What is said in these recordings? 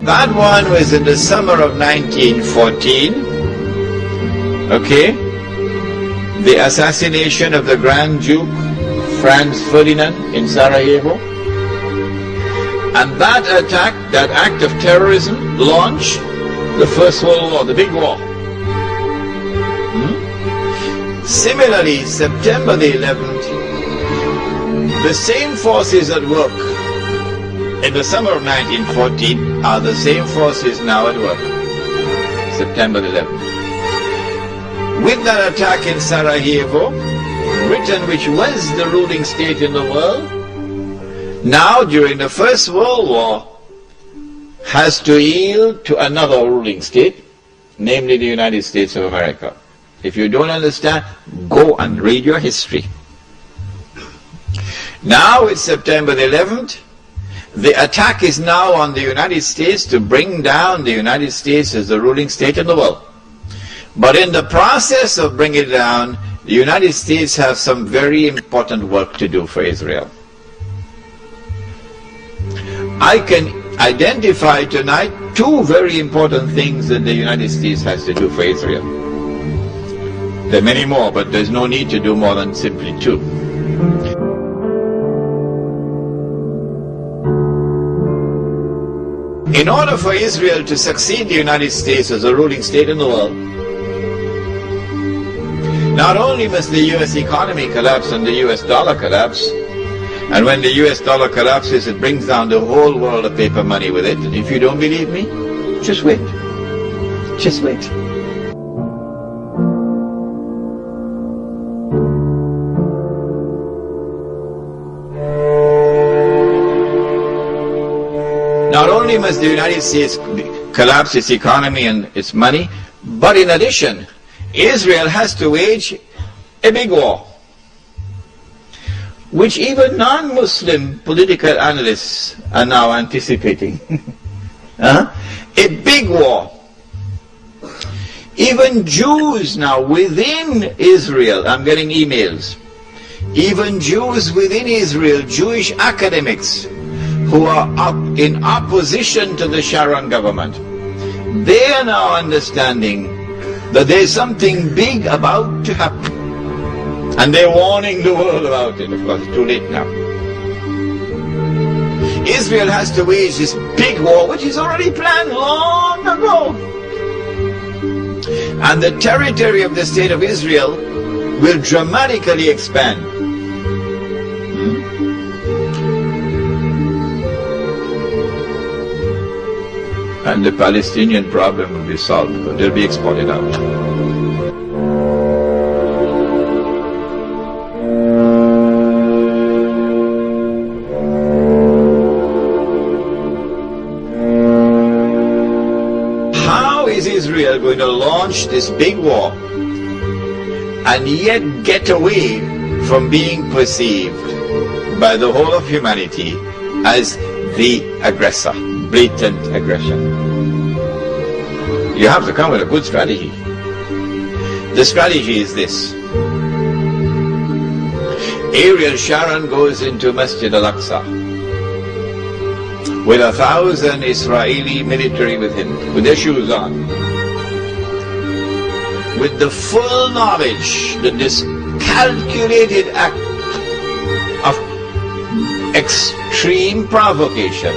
That one was in the summer of 1914. Okay? The assassination of the Grand Duke Franz Ferdinand in Sarajevo. And that attack, that act of terrorism, launched the First World War, the big war. Similarly, September the 11th, the same forces at work in the summer of 1914 are the same forces now at work. September the 11th. With that attack in Sarajevo, Britain, which was the ruling state in the world, now during the First World War, has to yield to another ruling state, namely the United States of America. If you don't understand, go and read your history. Now it's September the 11th. The attack is now on the United States to bring down the United States as the ruling state in the world. But in the process of bringing it down, the United States have some very important work to do for Israel. I can identify tonight two very important things that the United States has to do for Israel. There are many more, but there's no need to do more than simply two. In order for Israel to succeed the United States as a ruling state in the world, not only must the US economy collapse and the US dollar collapse, and when the US dollar collapses, it brings down the whole world of paper money with it. And if you don't believe me, just wait. Just wait. Not only must the United States collapse its economy and its money, but in addition, Israel has to wage a big war, which even non-Muslim political analysts are now anticipating. A big war. Even Jews now within Israel, I'm getting emails, even Jews within Israel, Jewish academics who are in opposition to the Sharon government, they are now understanding that there's something big about to happen. And they're warning the world about it. Of course, it's too late now. Israel has to wage this big war, which is already planned long ago. And the territory of the state of Israel will dramatically expand. And the Palestinian problem will be solved, but they'll be exported out. How is Israel going to launch this big war and yet get away from being perceived by the whole of humanity as the aggressor? Blatant aggression. You have to come with a good strategy. The strategy is this. Ariel Sharon goes into Masjid al-Aqsa with 1,000 Israeli military with him, with their shoes on, with the full knowledge that this calculated act of extreme provocation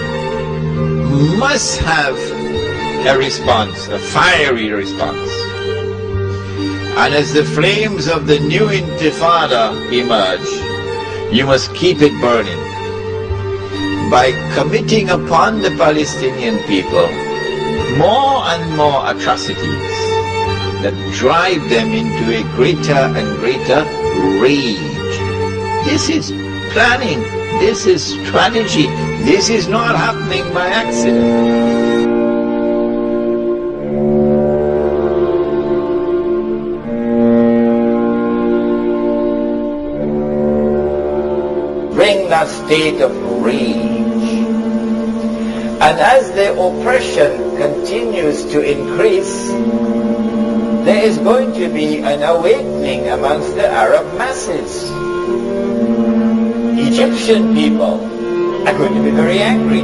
must have a response, a fiery response. And as the flames of the new intifada emerge, you must keep it burning by committing upon the Palestinian people more and more atrocities that drive them into a greater and greater rage. This is planning. This is strategy. This is not happening by accident. Bring that state of rage. And as the oppression continues to increase, there is going to be an awakening amongst the Arab masses. Egyptian people are going to be very angry.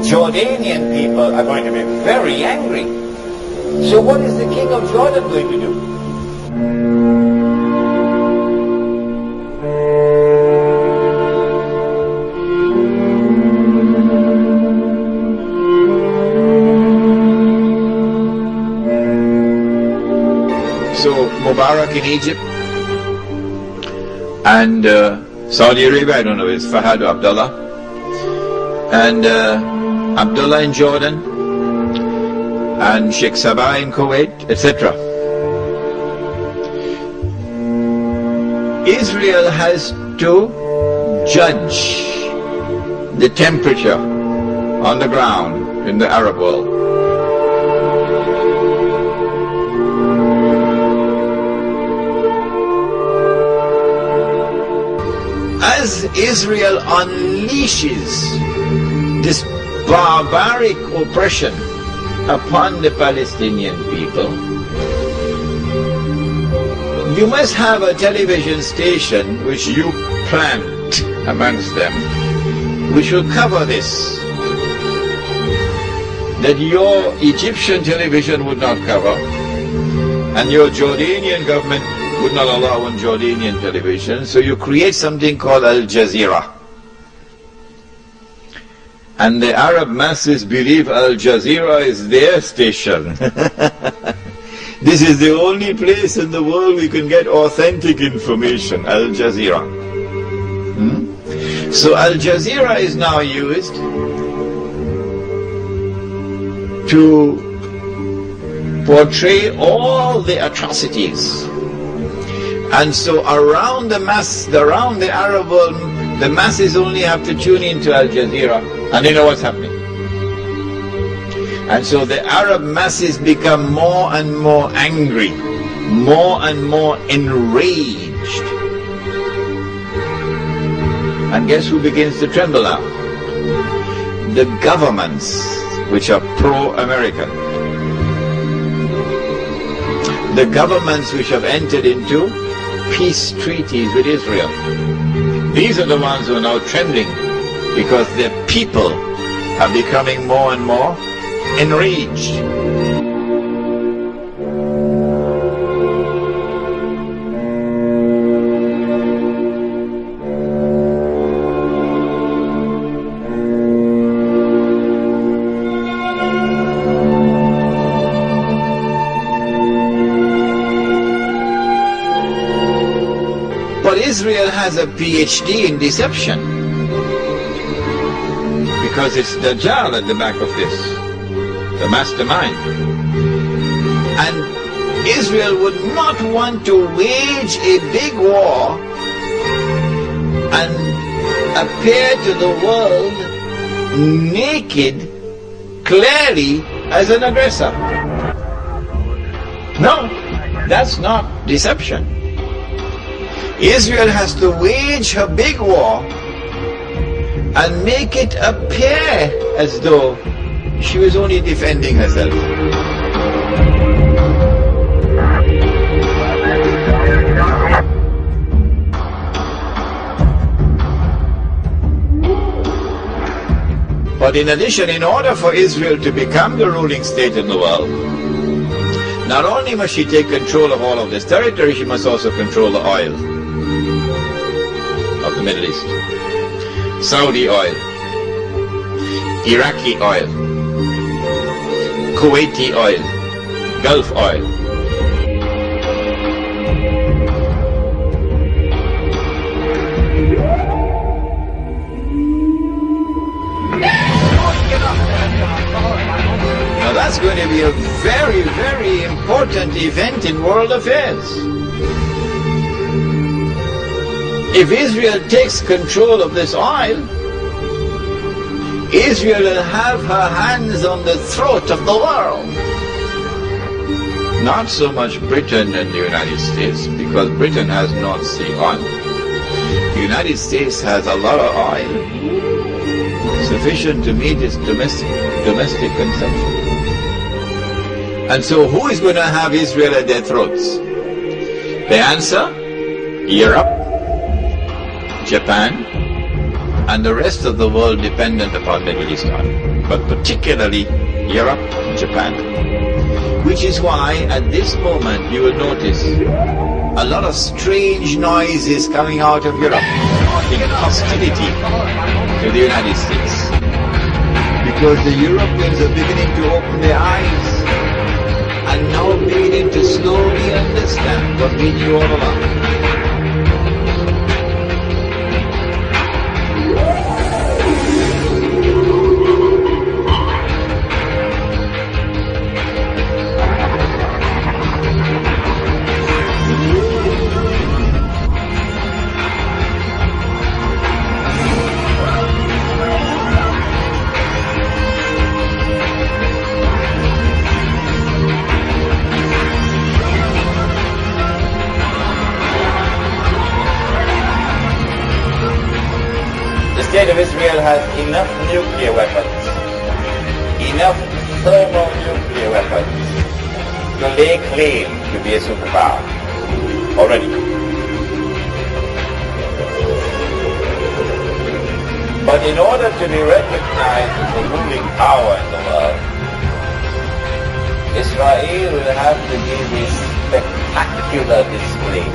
Jordanian people are going to be very angry. So what is the king of Jordan going to do? So Mubarak in Egypt and Saudi Arabia, I don't know, it's Fahad or Abdullah, and Abdullah in Jordan, and Sheikh Sabah in Kuwait, etc. Israel has to judge the temperature on the ground in the Arab world. As Israel unleashes this barbaric oppression upon the Palestinian people, you must have a television station which you plant amongst them, which will cover this, that your Egyptian television would not cover, and your Jordanian government would not allow on Jordanian television, so you create something called Al Jazeera. And the Arab masses believe Al Jazeera is their station. This is the only place in the world we can get authentic information, Al Jazeera. So Al Jazeera is now used to portray all the atrocities. And so around the Arab world, the masses only have to tune into Al Jazeera and they know what's happening. And so the Arab masses become more and more angry, more and more enraged. And guess who begins to tremble now? The governments which are pro-American. The governments which have entered into peace treaties with Israel. These are the ones who are now trembling because their people are becoming more and more enraged. But Israel has a PhD in deception, because it's Dajjal at the back of this, the mastermind. And Israel would not want to wage a big war and appear to the world naked, clearly as an aggressor. No, that's not deception. Israel has to wage her big war and make it appear as though she was only defending herself. But in addition, in order for Israel to become the ruling state in the world, not only must she take control of all of this territory, she must also control the oil of the Middle East. Saudi oil, Iraqi oil, Kuwaiti oil, Gulf oil. Now that's going to be a very, very important event in world affairs. If Israel takes control of this oil, Israel will have her hands on the throat of the world. Not so much Britain and the United States, because Britain has North Sea oil. The United States has a lot of oil, sufficient to meet its domestic consumption. And so who is going to have Israel at their throats? The answer? Europe, Japan, and the rest of the world dependent upon Middle East oil. but particularly Europe, Japan. Which is why at this moment you will notice a lot of strange noises coming out of Europe in hostility to the United States. Because the Europeans are beginning to open their eyes and now beginning to slowly understand what we knew all along. The state of Israel has enough nuclear weapons, enough thermonuclear weapons to lay claim to be a superpower already. But in order to be recognized as the ruling power in the world, Israel will have to give a spectacular display.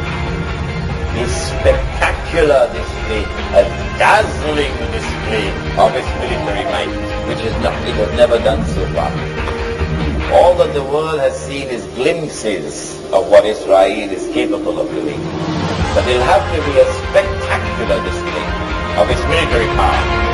A spectacular display, a dazzling display of its military might, which is nothing was never done so far. All that the world has seen is glimpses of what Israel is capable of doing. But it'll have to be a spectacular display of its military power.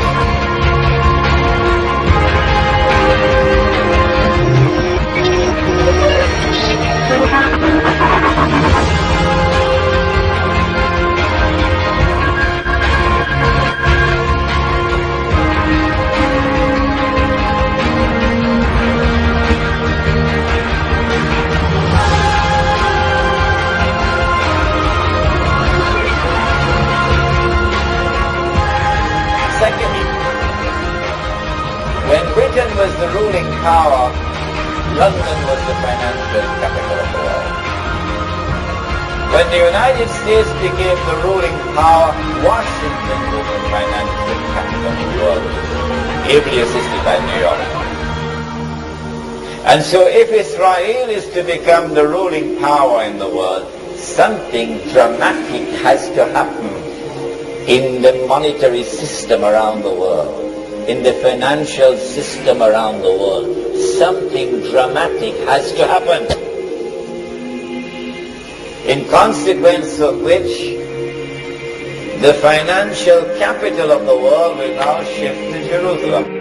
Secondly, when Britain was the ruling power, London was the financial capital of the world. When the United States became the ruling power, Washington was the financial capital of the world, ably assisted by New York. And so if Israel is to become the ruling power in the world, something dramatic has to happen in the monetary system around the world, in the financial system around the world. Something dramatic has to happen, in consequence of which the financial capital of the world will now shift to Jerusalem.